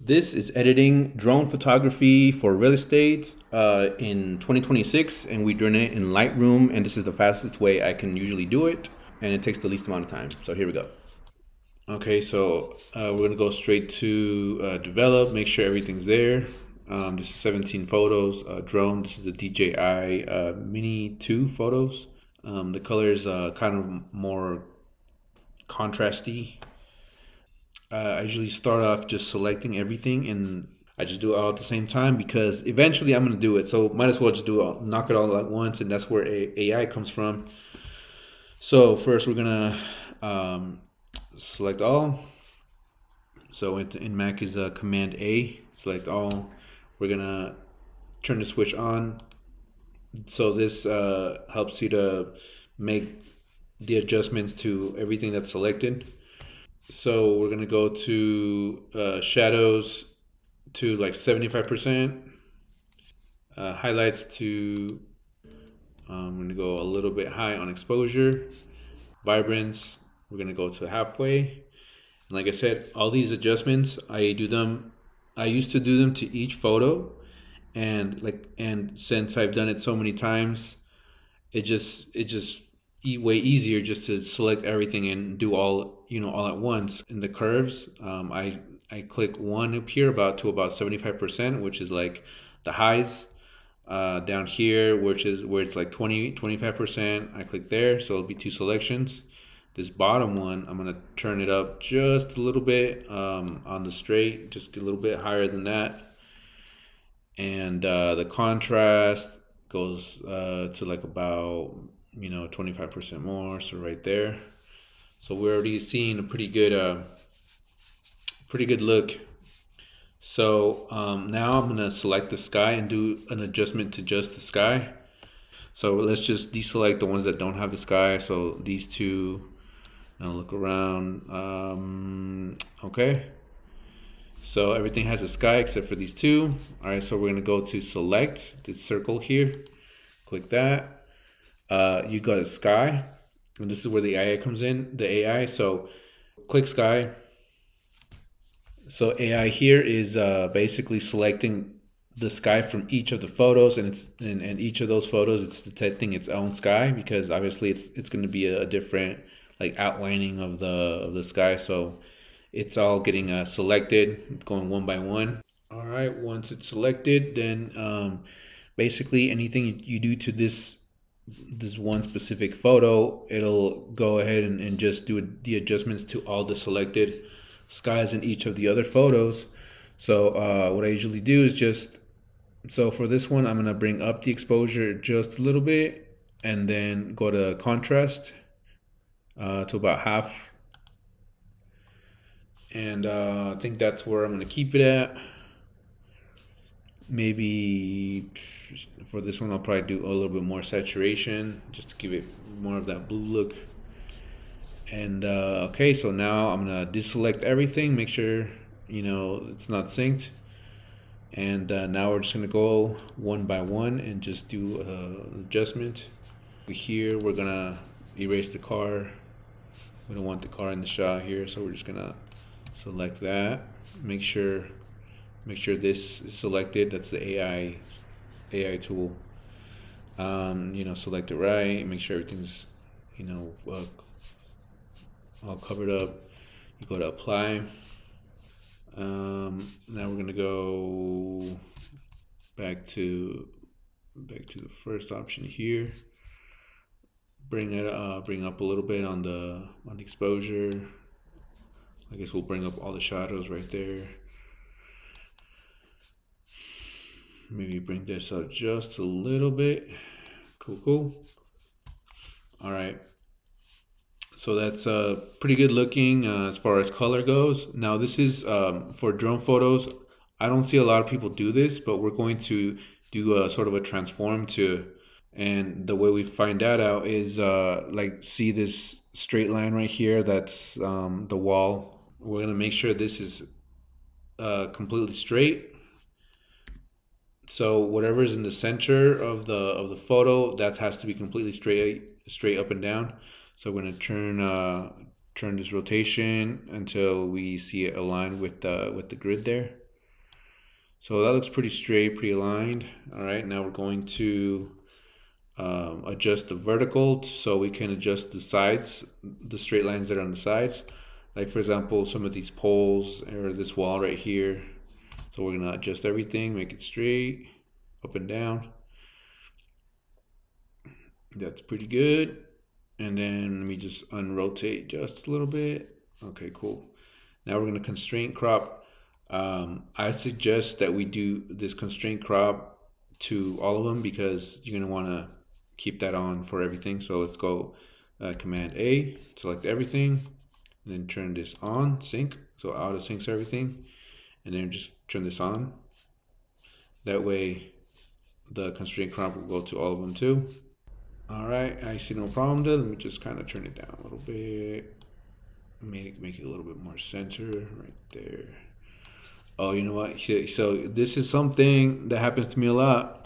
This is editing drone photography for real estate in 2026, and we're doing it in Lightroom, and this is the fastest way I can usually do it, and it takes the least amount of time. So here we go. Okay, so we're gonna go straight to develop, make sure everything's there. This is 17 photos, drone. This is the DJI Mini 2 photos. The color is kind of more contrasty. I usually start off just selecting everything, and I just do it all at the same time because eventually I'm gonna do it. So might as well just do it, knock it all at once, and that's where AI comes from. So first we're gonna select all. So in Mac is Command A, select all. We're gonna turn the switch on. So this helps you to make the adjustments to everything that's selected. So we're gonna go to shadows to like 75%, highlights to, I'm gonna go a little bit high on exposure, vibrance, we're gonna go to halfway. And like I said, all these adjustments, I used to do them to each photo, and since I've done it so many times, it just way easier just to select everything and do all at once. In the curves, I click one up here to about 75%, which is like the highs. Down here, which is where it's like 25%, I click there, so it'll be two selections. This bottom one, I'm gonna turn it up just a little bit on the straight, just a little bit higher than that. And the contrast goes to like about 25% more, so right there. So we're already seeing a pretty good look. So now I'm gonna select the sky and do an adjustment to just the sky. So let's just deselect the ones that don't have the sky. So these two, now look around. Okay, so everything has a sky except for these two. All right, so we're gonna go to select this circle here, click that. You got a sky, and this is where the AI comes in, the AI. So click sky. So AI here is basically selecting the sky from each of the photos, and each of those photos it's detecting its own sky, because obviously it's going to be a different like outlining of the sky. So it's all getting selected. It's going one by one. All right, once it's selected, then basically anything you do to this one specific photo, it'll go ahead and just do the adjustments to all the selected skies in each of the other photos. So what I usually do is so for this one, I'm gonna bring up the exposure just a little bit, and then go to contrast to about half. And I think that's where I'm gonna keep it at. Maybe for this one, I'll probably do a little bit more saturation just to give it more of that blue look. And okay, so now I'm gonna deselect everything, make sure it's not synced. And now we're just gonna go one by one and just do an adjustment. Here we're gonna erase the car. We don't want the car in the shot here, so we're just gonna select that. Make sure this is selected. That's the AI tool. Select it right. Make sure everything's all covered up. You go to apply. Now we're gonna go back to the first option here. Bring up a little bit on the exposure. I guess we'll bring up all the shadows right there. Maybe bring this up just a little bit. Cool. All right. So that's pretty good looking as far as color goes. Now this is for drone photos. I don't see a lot of people do this, but we're going to do a sort of a transform and the way we find that out is like see this straight line right here, that's the wall. We're gonna make sure this is completely straight. So whatever's in the center of the photo, that has to be completely straight up and down. So we're gonna turn this rotation until we see it aligned with the grid there. So that looks pretty straight, pretty aligned. All right, now we're going to adjust the vertical so we can adjust the sides, the straight lines that are on the sides. Like for example, some of these poles or this wall right here. So we're gonna adjust everything, make it straight, up and down. That's pretty good. And then let me just unrotate just a little bit. Okay, cool. Now we're gonna constraint crop. I suggest that we do this constraint crop to all of them because you're gonna wanna keep that on for everything. So let's go Command A, select everything, and then turn this on, sync. So auto syncs everything, and then just turn this on. That way the constraint crop will go to all of them too. All right, I see no problem there. Let me just kind of turn it down a little bit. Make it a little bit more center right there. Oh, you know what? So this is something that happens to me a lot.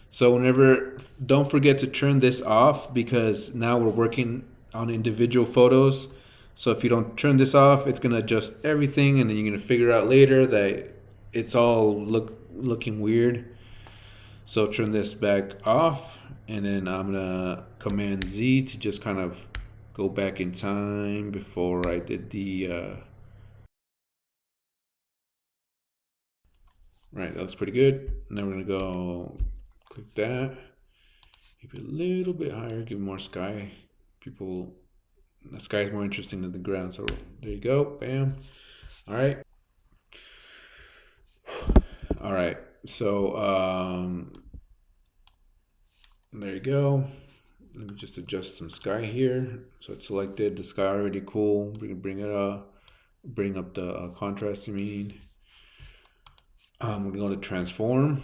So whenever, don't forget to turn this off because now we're working on individual photos. So if you don't turn this off, it's gonna adjust everything, and then you're gonna figure out later that it's all looking weird. So turn this back off, and then I'm gonna Command Z to just kind of go back in time before I did the. Right, that looks pretty good. Now we're gonna go click that. Maybe a little bit higher, give more sky. People, the sky is more interesting than the ground. So there you go, bam. All right. All right, so there you go. Let me just adjust some sky here. So it's selected, the sky already cool. We can bring it up, bring up the contrast, you mean. We're gonna go to transform.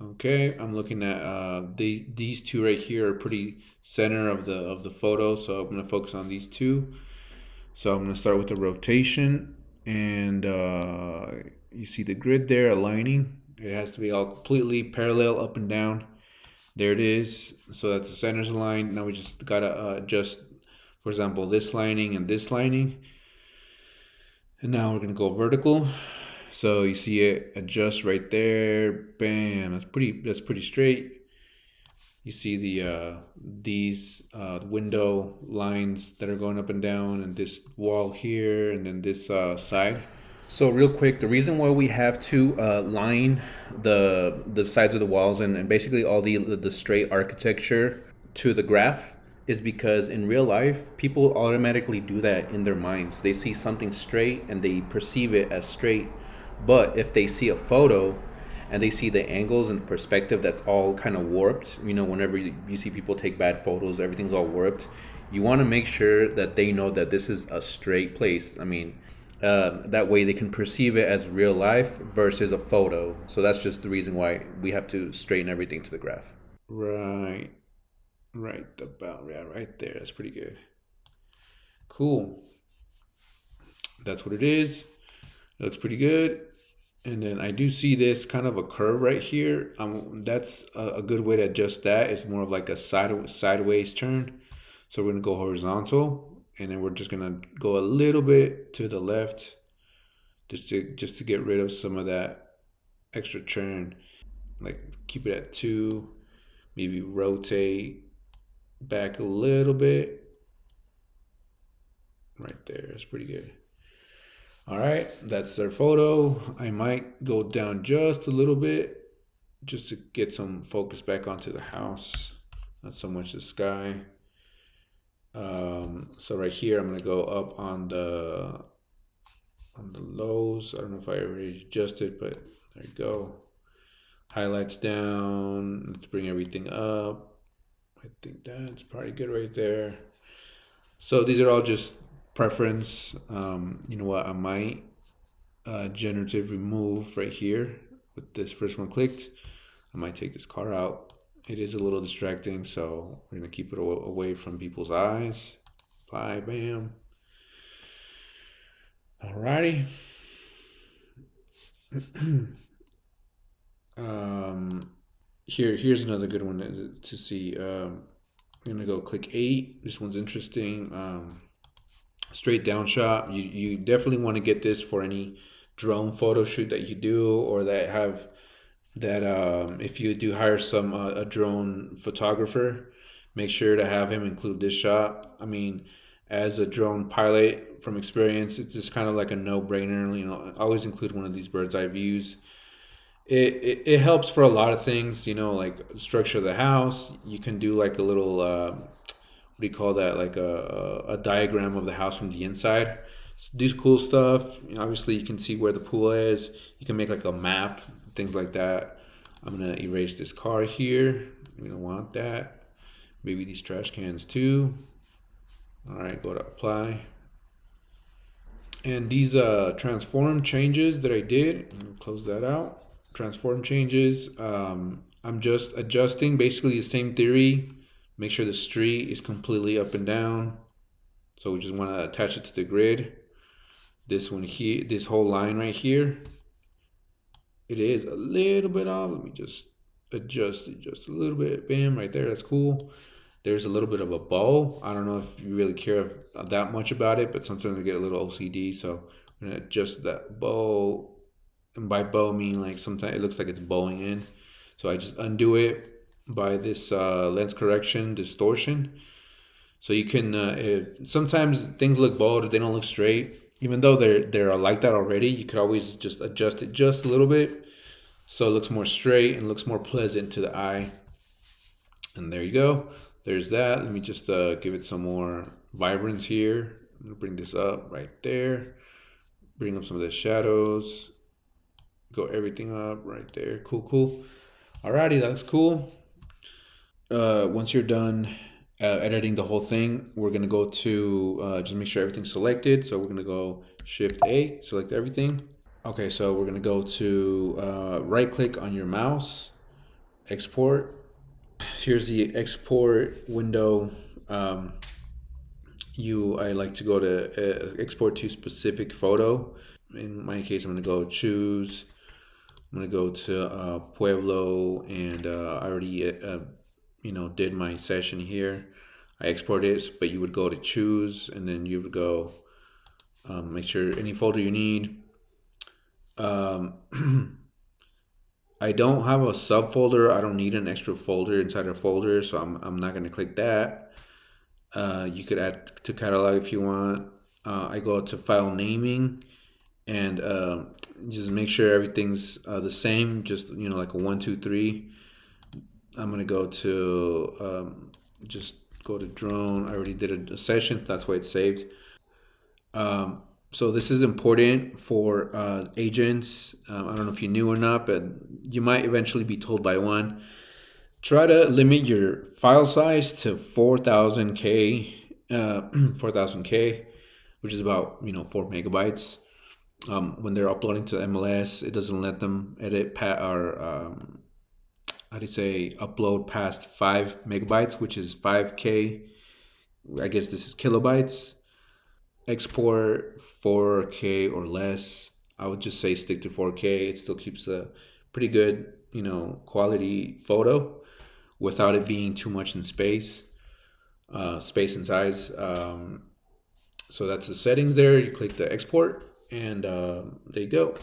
Okay, I'm looking at these two right here are pretty center of the photo, so I'm gonna focus on these two. So I'm gonna start with the rotation, and you see the grid there aligning. It has to be all completely parallel up and down. There it is. So that's the center's aligned. Now we just gotta adjust, for example, this lining and this lining. And now we're gonna go vertical. So you see it adjust right there. Bam. That's pretty straight. You see these window lines that are going up and down, and this wall here, and then this side. So real quick, the reason why we have to line the sides of the walls and basically all the straight architecture to the graph is because in real life, people automatically do that in their minds. They see something straight and they perceive it as straight. But if they see a photo and they see the angles and the perspective that's all kind of warped, you know, whenever you see people take bad photos, everything's all warped. You want to make sure that they know that this is a straight place. I mean, that way they can perceive it as real life versus a photo. So that's just the reason why we have to straighten everything to the graph. Right. Right about, yeah, right there. That's pretty good. Cool. That's what it is. It looks pretty good. And then I do see this kind of a curve right here. That's a good way to adjust that. It's more of like a sideways turn. So we're gonna go horizontal, and then we're just gonna go a little bit to the left, just to get rid of some of that extra turn. Like keep it at 2, maybe rotate back a little bit. Right there, that's pretty good. All right, that's their photo. I might go down just a little bit just to get some focus back onto the house, not so much the sky. So right here, I'm gonna go up on the lows. I don't know if I already adjusted, but there you go. Highlights down. Let's bring everything up. I think that's probably good right there. So these are all just preference. You know what? I might generative remove right here with this first one clicked. I might take this car out. It is a little distracting, so we're gonna keep it away from people's eyes. Apply, bam. Alrighty. Here's another good one to see. I'm gonna go click 8. This one's interesting. Straight down shot. You definitely want to get this for any drone photo shoot that you do, or that have that if you do hire some a drone photographer, make sure to have him include this shot. I mean, as a drone pilot from experience, it's just kind of like a no-brainer. You know, always include one of these bird's eye views. It helps for a lot of things. You know, like structure of the house. You can do like a little what do you call that? Like a diagram of the house from the inside. Do cool stuff. You know, obviously, you can see where the pool is. You can make like a map, things like that. I'm gonna erase this car here. We don't want that. Maybe these trash cans too. All right, go to apply. And these transform changes that I did, close that out. Transform changes. I'm just adjusting basically the same theory. Make sure the street is completely up and down. So we just want to attach it to the grid. This one here, this whole line right here, it is a little bit off. Let me just adjust it just a little bit. Bam, right there. That's cool. There's a little bit of a bow. I don't know if you really care that much about it, but sometimes I get a little OCD. So I'm gonna adjust that bow. And by bow, I mean like sometimes it looks like it's bowing in. So I just undo it by this lens correction distortion. So you can sometimes things look bowed, they don't look straight. Even though they're like that already, you could always just adjust it just a little bit so it looks more straight and looks more pleasant to the eye. And there you go. There's that. Let me just give it some more vibrance here. I'm gonna bring this up right there. Bring up some of the shadows. Go everything up right there. Cool, cool. Alrighty, that looks cool. Once you're done editing the whole thing, we're gonna go to just make sure everything's selected. So we're gonna go Shift A, select everything. Okay, so we're gonna go to right click on your mouse, export. Here's the export window. I like to go to export to specific photo. In my case, I'm gonna go choose. I'm gonna go to Pueblo, and I already did my session here. I export it, but you would go to choose, and then you would go make sure any folder you need. I don't have a subfolder. I don't need an extra folder inside a folder, so I'm not gonna click that. You could add to catalog if you want. I go to file naming, and just make sure everything's the same. Just like a 1, 2, 3. I'm gonna go to just go to drone. I already did a session. That's why it's saved. So this is important for agents. I don't know if you knew or not, but you might eventually be told by one. Try to limit your file size to 4000K, 4000K, which is about 4 megabytes. When they're uploading to MLS, it doesn't let them edit upload past 5 megabytes, which is 5K. I guess this is kilobytes. Export 4K or less. I would just say stick to 4K. It still keeps a pretty good, quality photo without it being too much in space and size. So that's the settings there. You click the export, and there you go.